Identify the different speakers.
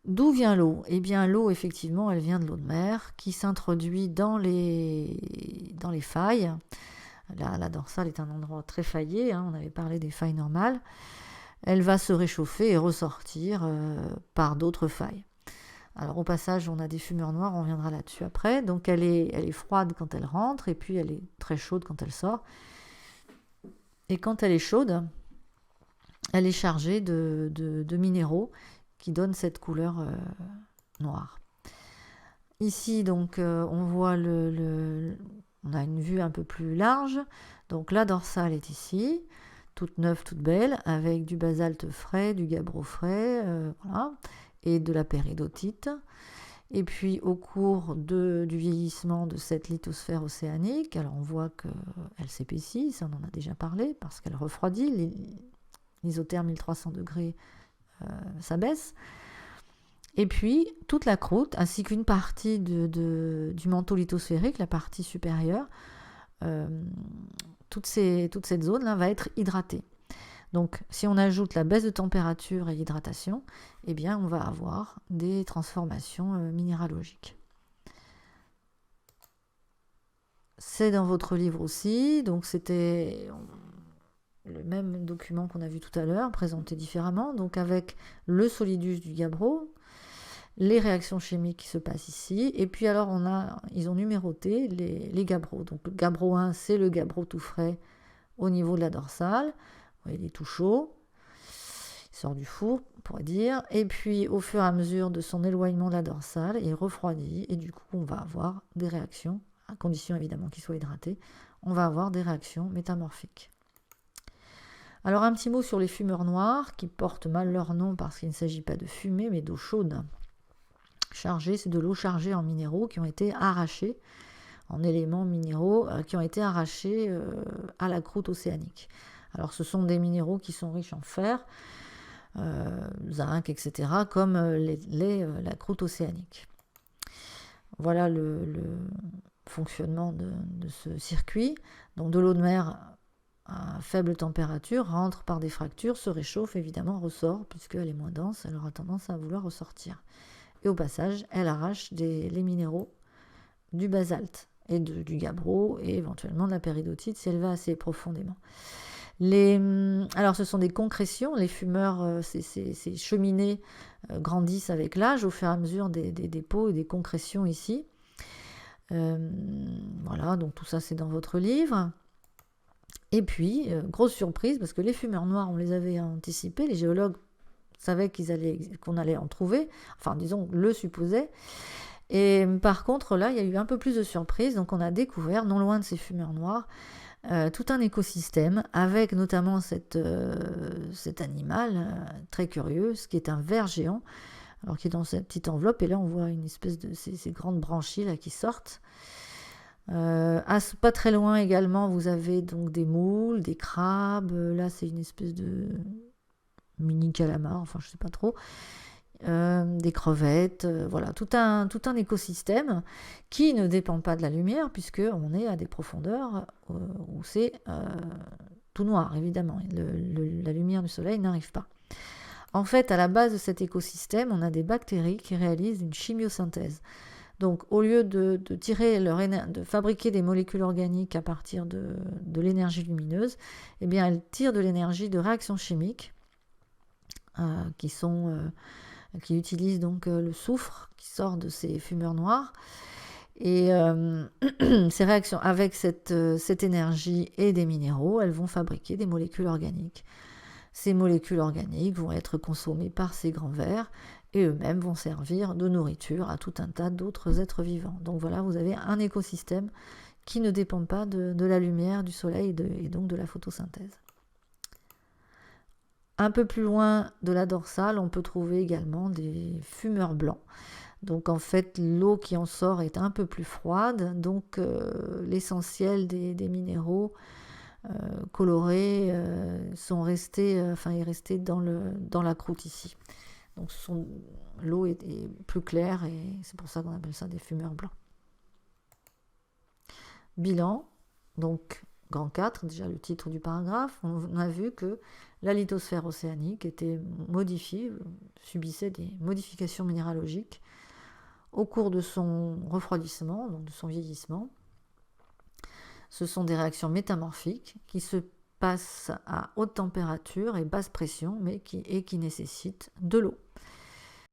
Speaker 1: D'où vient l'eau? Eh bien, l'eau, effectivement, elle vient de l'eau de mer qui s'introduit dans les failles. La dorsale est un endroit très faillé, hein, on avait parlé des failles normales. Elle va se réchauffer et ressortir par d'autres failles. Alors au passage, on a des fumeurs noirs, on reviendra là-dessus après. Donc elle est froide quand elle rentre et puis elle est très chaude quand elle sort. Et quand elle est chaude, elle est chargée de minéraux qui donnent cette couleur noire. Ici, donc, on voit on a une vue un peu plus large. Donc la dorsale est ici, toute neuve, toute belle, avec du basalte frais, du gabbro frais, voilà, et de la péridotite. Et puis au cours du vieillissement de cette lithosphère océanique, alors on voit qu'elle s'épaissit, ça on en a déjà parlé, parce qu'elle refroidit, l'isotherme 1300 degrés, ça baisse. Et puis toute la croûte, ainsi qu'une partie du manteau lithosphérique, la partie supérieure, euh, toute cette zone-là va être hydratée. Donc si on ajoute la baisse de température et l'hydratation, eh bien on va avoir des transformations minéralogiques. C'est dans votre livre aussi, donc c'était le même document qu'on a vu tout à l'heure, présenté différemment, donc avec le solidus du gabbro, les réactions chimiques qui se passent ici, et puis alors ils ont numéroté les gabbros. Donc le gabbro 1, c'est le gabbro tout frais au niveau de la dorsale. Vous voyez, il est tout chaud, il sort du four, on pourrait dire, et puis au fur et à mesure de son éloignement de la dorsale, il refroidit, et du coup on va avoir des réactions, à condition évidemment qu'il soit hydraté, on va avoir des réactions métamorphiques. Alors un petit mot sur les fumeurs noirs, qui portent mal leur nom parce qu'il ne s'agit pas de fumée, mais d'eau chaude. Chargée, c'est de l'eau chargée en minéraux qui ont été arrachés, en éléments minéraux qui ont été arrachés à la croûte océanique. Alors ce sont des minéraux qui sont riches en fer, zinc, etc., comme la croûte océanique. Voilà le fonctionnement de ce circuit. Donc de l'eau de mer à faible température rentre par des fractures, se réchauffe, évidemment ressort, puisqu'elle est moins dense, elle aura tendance à vouloir ressortir. Et au passage, elle arrache les minéraux du basalte et du gabbro et éventuellement de la péridotite si elle va assez profondément. Alors ce sont des concrétions, les fumeurs, ces cheminées grandissent avec l'âge au fur et à mesure des dépôts et des concrétions ici. Voilà, donc tout ça c'est dans votre livre. Et puis, grosse surprise, parce que les fumeurs noirs, on les avait anticipés, les géologues savaient qu'on allait en trouver, enfin disons, le supposaient. Et par contre, là, il y a eu un peu plus de surprise, donc on a découvert, non loin de ces fumeurs noirs, tout un écosystème, avec notamment cet animal très curieux, ce qui est un ver géant, alors qui est dans cette petite enveloppe, et là on voit une espèce de ces grandes branchies là, qui sortent. Pas très loin également, vous avez donc des moules, des crabes, là c'est une espèce de mini calamar, enfin je sais pas trop, des crevettes, voilà, tout un écosystème qui ne dépend pas de la lumière, puisque on est à des profondeurs où c'est tout noir, évidemment, la lumière du soleil n'arrive pas. En fait, à la base de cet écosystème, on a des bactéries qui réalisent une chimiosynthèse. Donc, au lieu de fabriquer des molécules organiques à partir de l'énergie lumineuse, eh bien, elles tirent de l'énergie de réactions chimiques qui utilisent donc le soufre qui sort de ces fumeurs noirs. Et ces réactions avec cette énergie et des minéraux, elles vont fabriquer des molécules organiques. Ces molécules organiques vont être consommées par ces grands vers et eux-mêmes vont servir de nourriture à tout un tas d'autres êtres vivants. Donc voilà, vous avez un écosystème qui ne dépend pas de la lumière du soleil et donc de la photosynthèse. Un peu plus loin de la dorsale, on peut trouver également des fumeurs blancs. Donc en fait, l'eau qui en sort est un peu plus froide, donc l'essentiel des minéraux colorés est resté dans la croûte ici. Donc l'eau est plus claire et c'est pour ça qu'on appelle ça des fumeurs blancs. Bilan, donc grand 4, déjà le titre du paragraphe, on a vu que la lithosphère océanique était modifiée, subissait des modifications minéralogiques au cours de son refroidissement, donc de son vieillissement. Ce sont des réactions métamorphiques qui se passent à haute température et basse pression, mais qui nécessitent de l'eau.